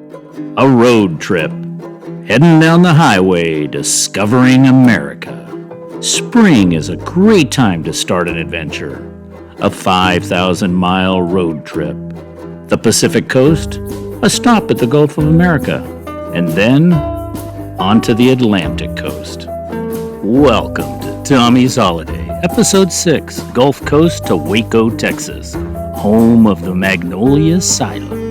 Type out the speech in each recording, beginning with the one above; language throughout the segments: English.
A road trip, heading down the highway, discovering America. Spring is a great time to start an adventure. A 5,000-mile road trip. The Pacific Coast, a stop at the Gulf of America, and then onto the Atlantic Coast. Welcome to Tommy's Holiday, Episode 6, Gulf Coast to Waco, Texas, home of the Magnolia Asylum.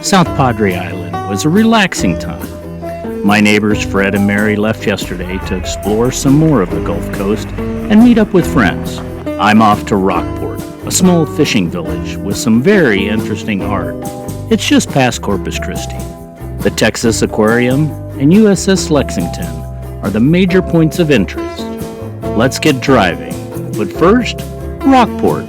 South Padre Island was a relaxing time. My neighbors Fred and Mary left yesterday to explore some more of the Gulf Coast and meet up with friends. I'm off to Rockport, a small fishing village with some very interesting art. It's just past Corpus Christie. The Texas Aquarium and USS Lexington are the major points of interest. Let's get driving, but first, Rockport.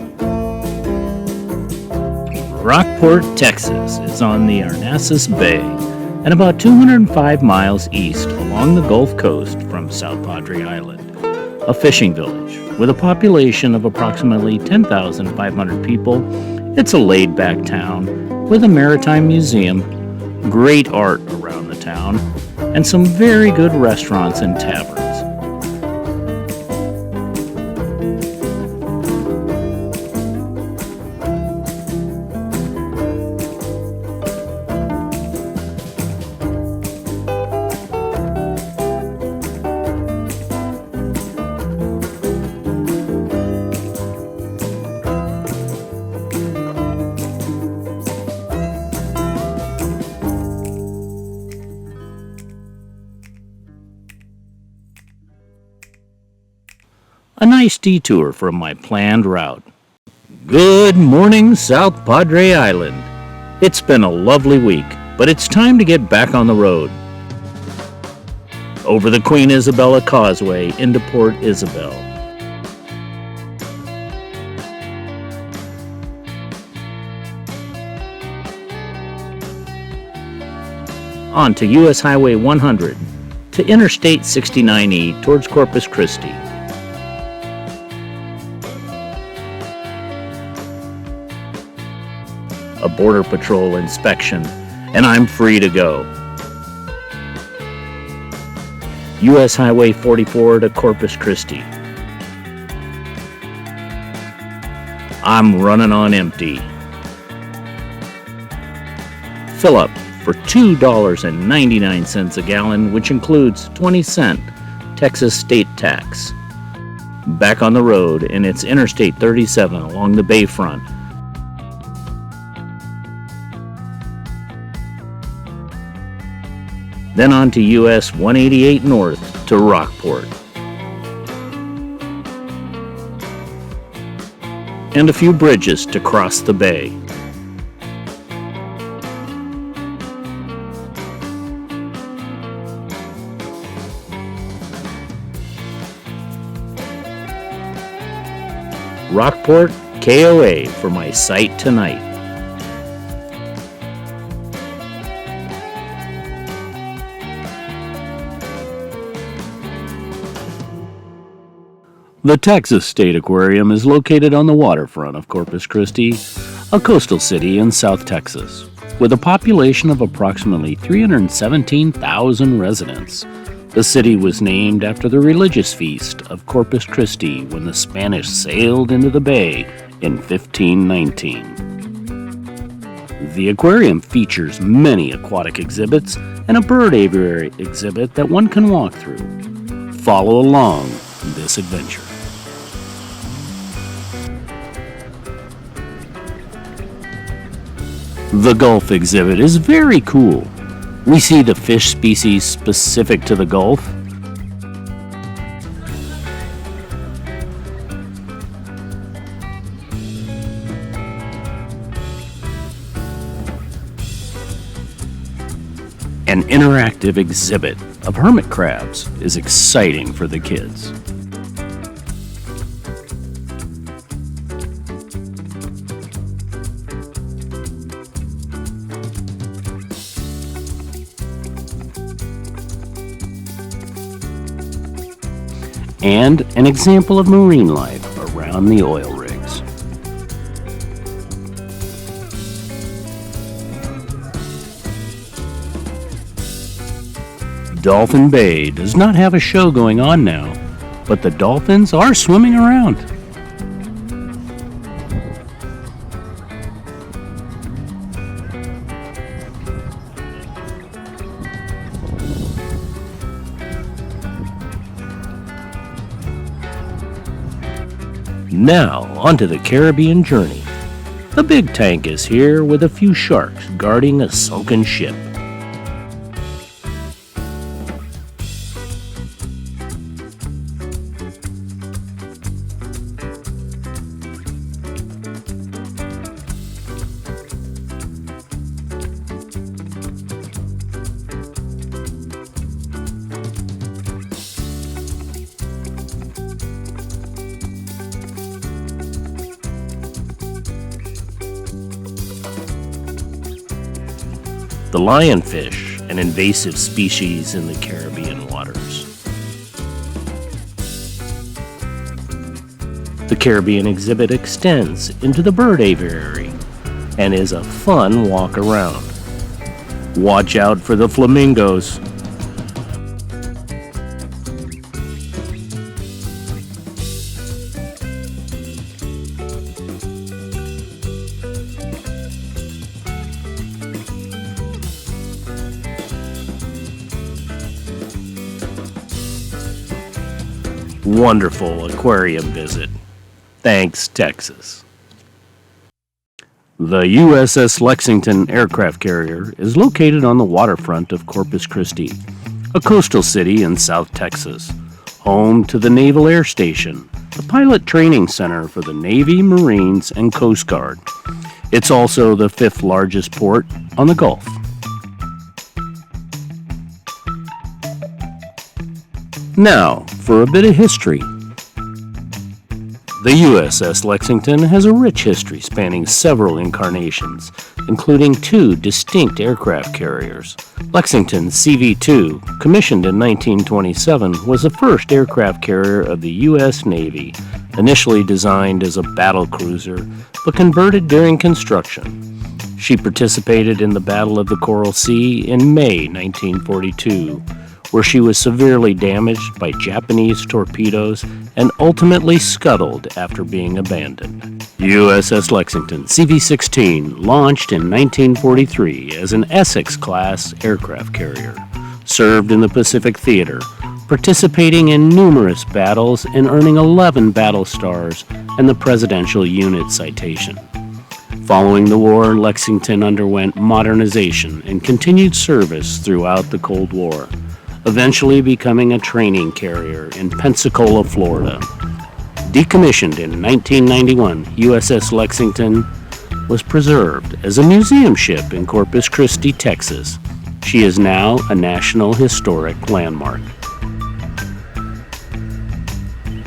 Rockport, Texas is on the Arnassus Bay and about 205 miles east along the Gulf Coast from South Padre Island, a fishing village with a population of approximately 10,500 people. It's a laid-back town with a maritime museum, great art around the town, and some very good restaurants and taverns. A nice detour from my planned route. Good morning, South Padre Island. It's been a lovely week, but it's time to get back on the road. Over the Queen Isabella Causeway into Port Isabel. On to US Highway 100 to Interstate 69E towards Corpus Christie. A border patrol inspection, and I'm free to go. US Highway 44 to Corpus Christie. I'm running on empty. Fill up for $2.99 a gallon, which includes 20-cent Texas state tax. Back on the road, and it's Interstate 37 along the bayfront. Then on to US 188 North to Rockport. And a few bridges to cross the bay. Rockport, KOA for my site tonight. The Texas State Aquarium is located on the waterfront of Corpus Christie, a coastal city in South Texas, with a population of approximately 317,000 residents. The city was named after the religious feast of Corpus Christi when the Spanish sailed into the bay in 1519. The aquarium features many aquatic exhibits and a bird aviary exhibit that one can walk through. Follow along this adventure. The Gulf exhibit is very cool. We see the fish species specific to the Gulf, an interactive exhibit of hermit crabs is exciting for the kids. And an example of marine life around the oil rigs. Dolphin Bay does not have a show going on now, but the dolphins are swimming around. Now, onto the Caribbean journey. The big tank is here with a few sharks guarding a sunken ship. The lionfish, an invasive species in the Caribbean waters. The Caribbean exhibit extends into the bird aviary and is a fun walk around. Watch out for the flamingos. Wonderful aquarium visit. Thanks, Texas. The USS Lexington aircraft carrier is located on the waterfront of Corpus Christie, a coastal city in South Texas, home to the Naval Air Station, the pilot training center for the Navy, Marines, and Coast Guard. It's also the 5th largest port on the Gulf. Now, for a bit of history. The USS Lexington has a rich history spanning several incarnations, including 2 distinct aircraft carriers. Lexington CV-2, commissioned in 1927, was the first aircraft carrier of the U.S. Navy, initially designed as a battle cruiser, but converted during construction. She participated in the Battle of the Coral Sea in May 1942, where she was severely damaged by Japanese torpedoes and ultimately scuttled after being abandoned. USS Lexington CV-16 launched in 1943 as an Essex-class aircraft carrier, served in the Pacific Theater, participating in numerous battles and earning 11 battle stars and the Presidential Unit Citation. Following the war, Lexington underwent modernization and continued service throughout the Cold War, eventually becoming a training carrier in Pensacola, Florida. Decommissioned in 1991, USS Lexington was preserved as a museum ship in Corpus Christie, Texas. She is now a National Historic Landmark.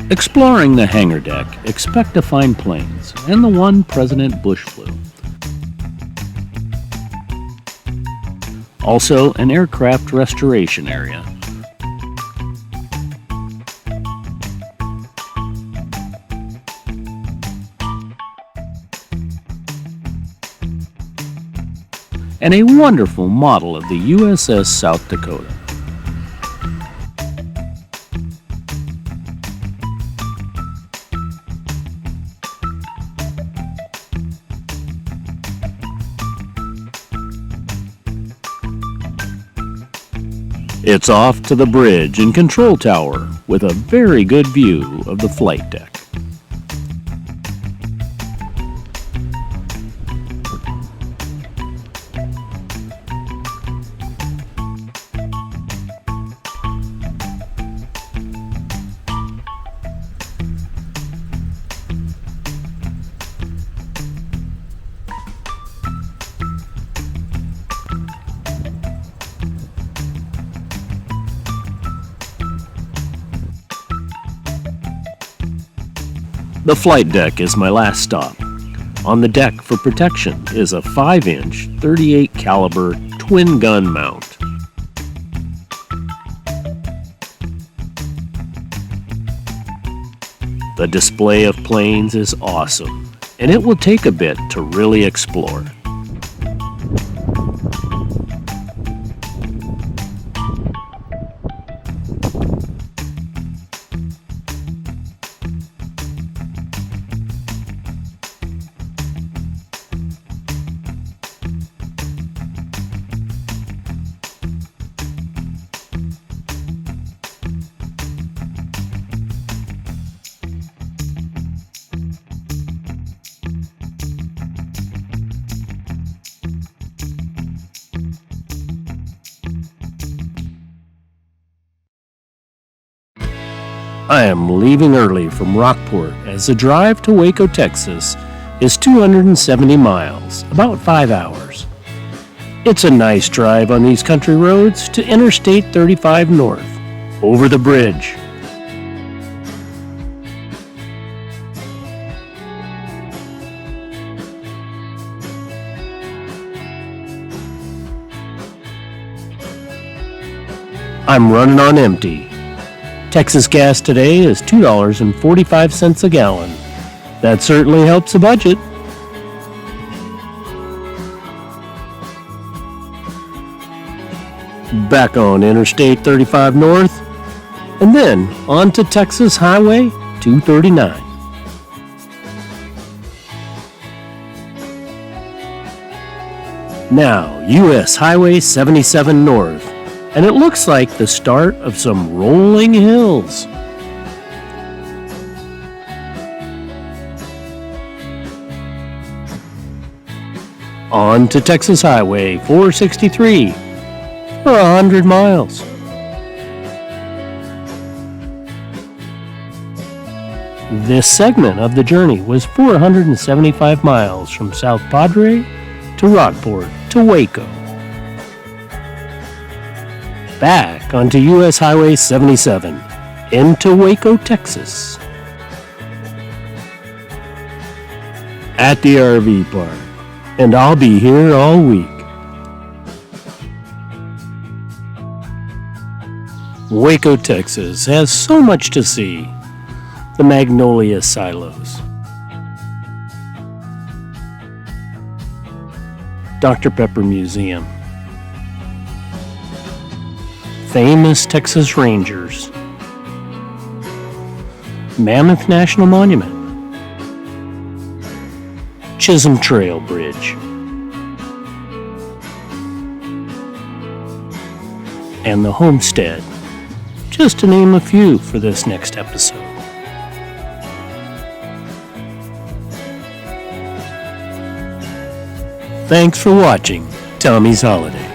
Exploring the hangar deck, expect to find planes and the one President Bush flew. Also, an aircraft restoration area. And a wonderful model of the USS South Dakota. It's off to the bridge and control tower with a very good view of the flight deck. The flight deck is my last stop. On the deck for protection is a 5-inch 38 caliber twin gun mount. The display of planes is awesome, and it will take a bit to really explore. I am leaving early from Rockport as the drive to Waco, Texas is 270 miles, about 5 hours. It's a nice drive on these country roads to Interstate 35 North, over the bridge. I'm running on empty. Texas gas today is $2.45 a gallon. That certainly helps the budget. Back on Interstate 35 North, and then on to Texas Highway 239. Now, US Highway 77 North, and it looks like the start of some rolling hills. On to Texas Highway 463 for 100 miles. This segment of the journey was 475 miles from South Padre to Rockport to Waco. Back onto US Highway 77 into Waco, Texas. At the RV park, and I'll be here all week. Waco, Texas has so much to see. The Magnolia Silos, Dr. Pepper Museum, famous Texas Rangers, Mammoth National Monument, Chisholm Trail Bridge, and the Homestead, just to name a few for this next episode. Thanks for watching Tommy's Holiday.